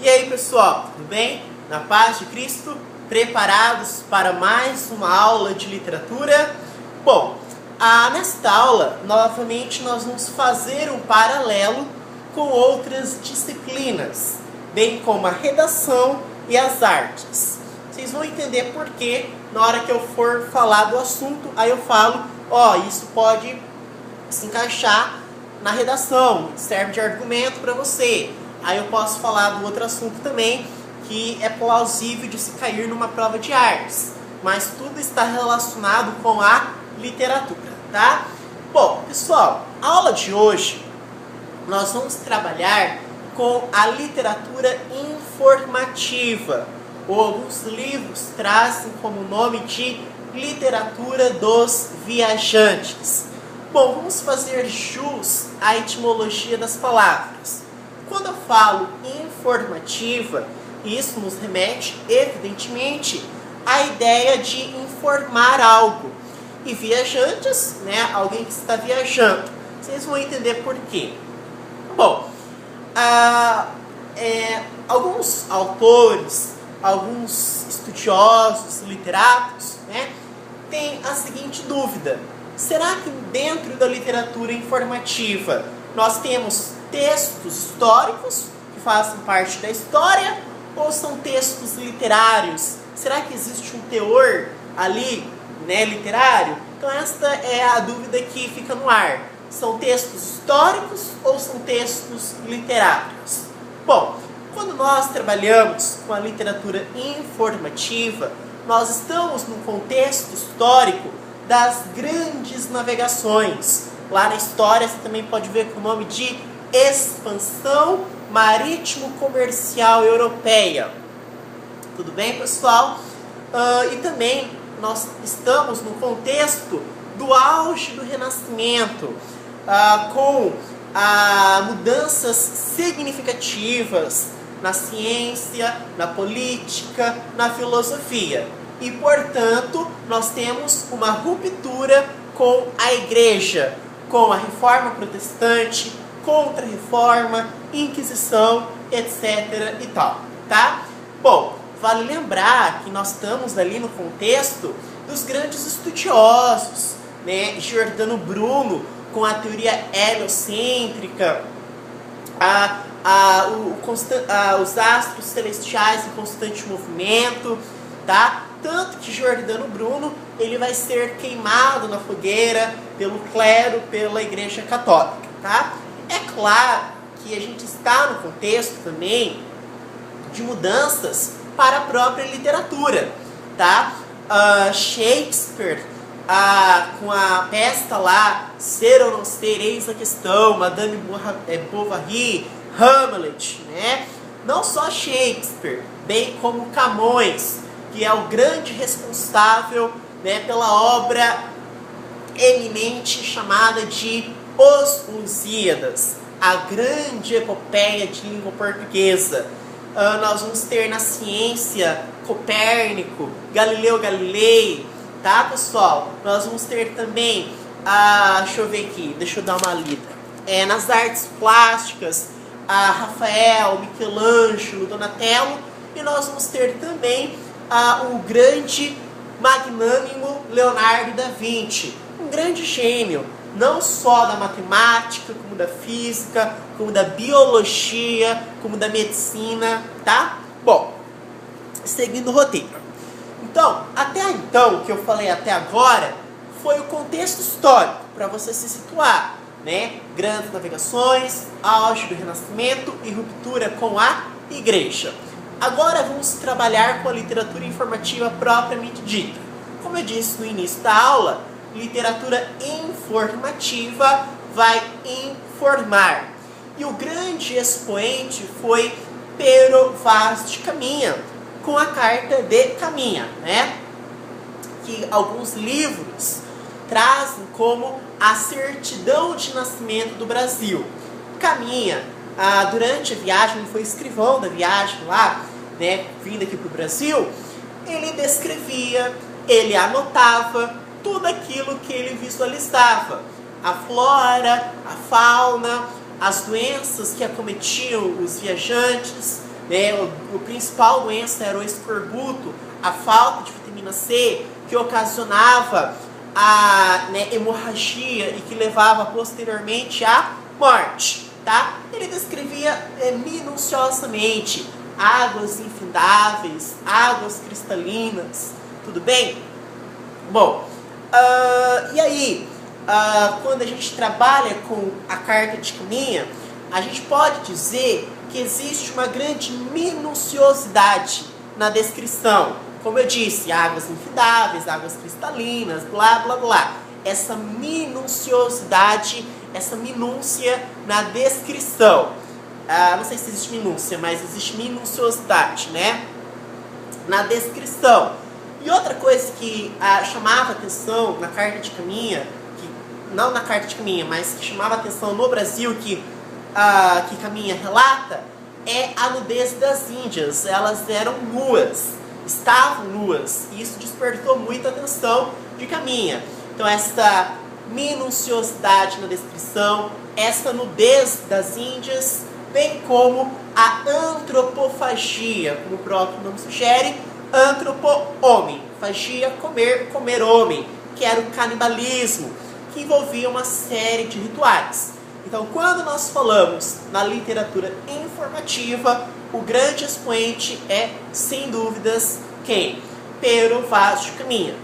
E aí, pessoal, tudo bem? Na paz de Cristo? Preparados para mais uma aula de literatura? Bom, nesta aula, novamente, nós vamos fazer um paralelo com outras disciplinas, bem como a redação e as artes. Vocês vão entender por quê na hora que eu for falar do assunto. Aí eu falo, isso pode se encaixar na redação, serve de argumento para você. Aí eu posso falar do outro assunto também, que é plausível de se cair numa prova de artes. Mas tudo está relacionado com a literatura, tá? Bom, pessoal, a aula de hoje nós vamos trabalhar com a literatura informativa. Ou alguns livros trazem como nome de literatura dos viajantes. Bom, vamos fazer jus à etimologia das palavras. Quando eu falo informativa, isso nos remete, evidentemente, à ideia de informar algo. E viajantes, alguém que está viajando. Vocês vão entender por quê. Bom, alguns autores, alguns estudiosos, literatos, têm a seguinte dúvida. Será que dentro da literatura informativa nós temos textos históricos que fazem parte da história ou são textos literários? Será que existe um teor ali, literário? Então esta é a dúvida que fica no ar. São textos históricos ou são textos literários? Bom, quando nós trabalhamos com a literatura informativa, nós estamos num contexto histórico das grandes navegações. Lá na história você também pode ver com o nome de expansão marítimo-comercial europeia. Tudo bem, pessoal? E também nós estamos no contexto do auge do Renascimento, com mudanças significativas na ciência, na política, na filosofia. E, portanto, nós temos uma ruptura com a Igreja, com a Reforma Protestante, Contra-Reforma, Inquisição, etc. e tal, tá? Bom, vale lembrar que nós estamos ali no contexto dos grandes estudiosos, Giordano Bruno, com a teoria heliocêntrica, os astros celestiais em constante movimento, tá? Tanto que Giordano Bruno ele vai ser queimado na fogueira pelo clero, pela Igreja Católica, tá? É claro que a gente está no contexto também de mudanças para a própria literatura, tá? Shakespeare, com a peça lá, Ser ou Não Ser, Eis a Questão, Madame Bovary, Hamlet, Não só Shakespeare, bem como Camões, que é o grande responsável pela obra eminente chamada de Os Lusíadas, a grande epopeia de língua portuguesa. Nós vamos ter na ciência Copérnico, Galileu Galilei, tá, pessoal? Nós vamos ter também, deixa eu ver aqui, deixa eu dar uma lida. Nas artes plásticas, Rafael, Michelangelo, Donatello, e nós vamos ter também o grande magnânimo Leonardo da Vinci, um grande gênio, não só da matemática, como da física, como da biologia, como da medicina, tá? Bom, seguindo o roteiro. Então, até então, o que eu falei até agora, foi o contexto histórico, para você se situar, Grandes navegações, auge do Renascimento e ruptura com a Igreja. Agora vamos trabalhar com a literatura informativa propriamente dita. Como eu disse no início da aula, literatura informativa vai informar. E o grande expoente foi Pero Vaz de Caminha, com a Carta de Caminha, que alguns livros trazem como a certidão de nascimento do Brasil. Caminha, durante a viagem, ele foi escrivão da viagem lá, vindo aqui para o Brasil, ele descrevia, ele anotava tudo aquilo que ele visualizava. A flora, a fauna, as doenças que acometiam os viajantes, né? O principal doença era o escorbuto, a falta de vitamina C, que ocasionava a, né, hemorragia e que levava posteriormente à morte, tá? Ele descrevia minuciosamente águas infindáveis, águas cristalinas, tudo bem? Bom, e aí, quando a gente trabalha com a carta de Caminha, a gente pode dizer que existe uma grande minuciosidade na descrição. Como eu disse, águas infindáveis, águas cristalinas, blá blá blá. Essa minuciosidade, essa minúcia na descrição. Não sei se existe minúcia, mas existe minuciosidade, né? Na descrição. E outra coisa que chamava atenção na carta de Caminha, não na carta de Caminha, mas que chamava atenção no Brasil, que Caminha relata, é a nudez das índias. Elas eram nuas, estavam nuas, e isso despertou muita atenção de Caminha. Então essa minuciosidade na descrição, essa nudez das índias, bem como a antropofagia, como o próprio nome sugere, antropo-homem, fagia, comer homem, que era o canibalismo, que envolvia uma série de rituais. Então, quando nós falamos na literatura informativa, o grande expoente é, sem dúvidas, quem? Pero Vaz de Caminha.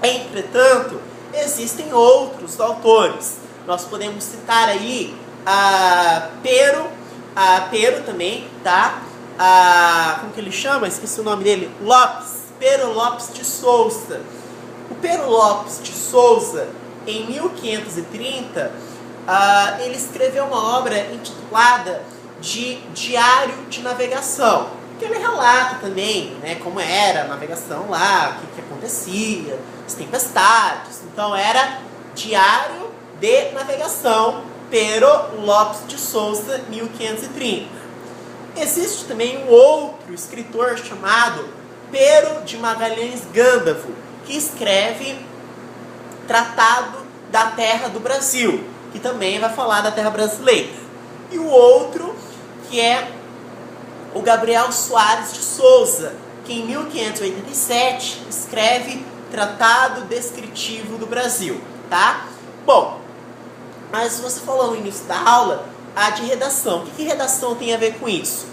Entretanto, existem outros autores. Nós podemos citar aí Pero também, tá? Como que ele chama? Esqueci o nome dele. Pero Lopes de Souza. O Pero Lopes de Souza, em 1530, ele escreveu uma obra intitulada de Diário de Navegação, que ele relata também, né, como era a navegação lá, o que acontecia, as tempestades. Então era Diário de Navegação, Pero Lopes de Souza, 1530. Existe também um outro escritor chamado Pero de Magalhães Gândavo, que escreve Tratado da Terra do Brasil, que também vai falar da terra brasileira. E o outro, que é o Gabriel Soares de Souza, que em 1587 escreve Tratado Descritivo do Brasil, tá? Bom, mas você falou no início da aula de redação. O que redação tem a ver com isso?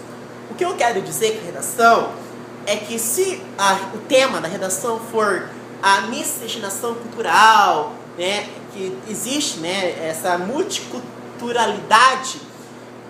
O que eu quero dizer com redação é que se o tema da redação for a miscigenação cultural, né, que existe, né, essa multiculturalidade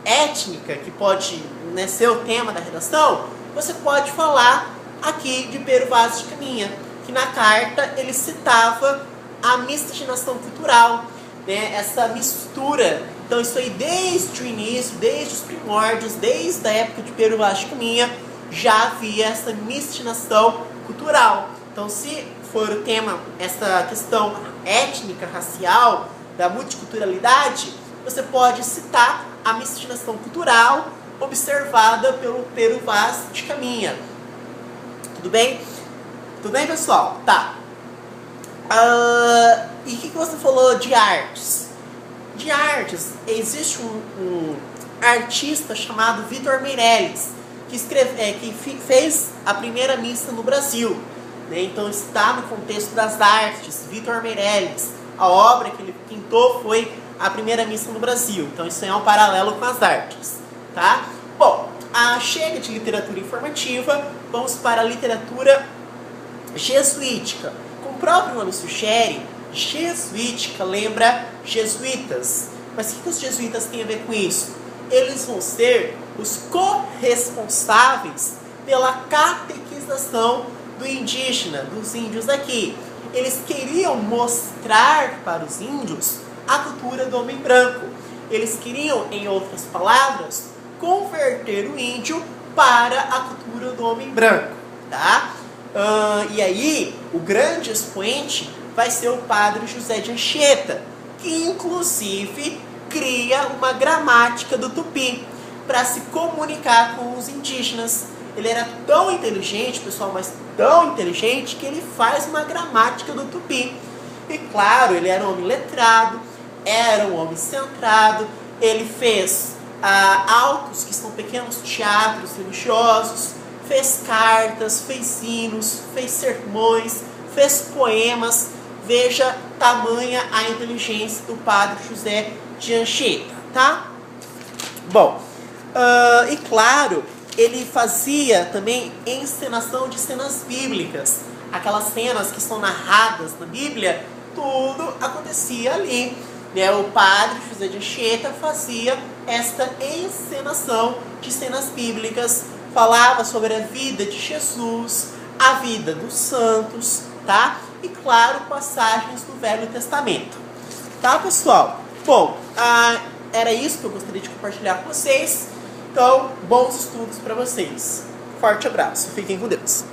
étnica que pode, né, ser o tema da redação, você pode falar aqui de Pero Vaz de Caminha, que na carta ele citava a miscigenação cultural, né, essa mistura. Então isso aí desde o início, desde os primórdios, desde a época de Pero Vaz de Caminha, já havia essa miscigenação cultural. Então se for o tema, essa questão étnica, racial, da multiculturalidade, você pode citar a miscigenação cultural observada pelo Pero Vaz de Caminha. Tudo bem? Tudo bem, pessoal? Tá. E o que você falou de artes? De artes, existe um artista chamado Vitor Meirelles, que fez a primeira missa no Brasil. Né? Então está no contexto das artes, Vitor Meirelles. A obra que ele pintou foi a primeira missa no Brasil. Então isso é um paralelo com as artes. Tá? Bom, chega de literatura informativa, vamos para a literatura jesuítica. Como o próprio nome sugere, jesuítica lembra jesuítas. Mas o que os jesuítas têm a ver com isso? Eles vão ser os corresponsáveis pela catequização do indígena, dos índios aqui. Eles queriam mostrar para os índios a cultura do homem branco. Eles queriam, em outras palavras, converter o índio para a cultura do homem branco. Tá? E aí, o grande expoente vai ser o padre José de Anchieta, que inclusive cria uma gramática do tupi para se comunicar com os indígenas. Ele era tão inteligente, pessoal, mas tão inteligente, que ele faz uma gramática do tupi. E claro, ele era um homem letrado, era um homem centrado, ele fez autos, que são pequenos teatros religiosos, fez cartas, fez hinos, fez sermões, fez poemas. Veja tamanha a inteligência do padre José de Anchieta, tá? Bom, e claro, ele fazia também encenação de cenas bíblicas. Aquelas cenas que são narradas na Bíblia, tudo acontecia ali, né? O padre José de Anchieta fazia esta encenação de cenas bíblicas, falava sobre a vida de Jesus, a vida dos santos, tá? E claro, passagens do Velho Testamento. Tá, pessoal? Bom, era isso que eu gostaria de compartilhar com vocês. Então, bons estudos para vocês. Forte abraço. Fiquem com Deus.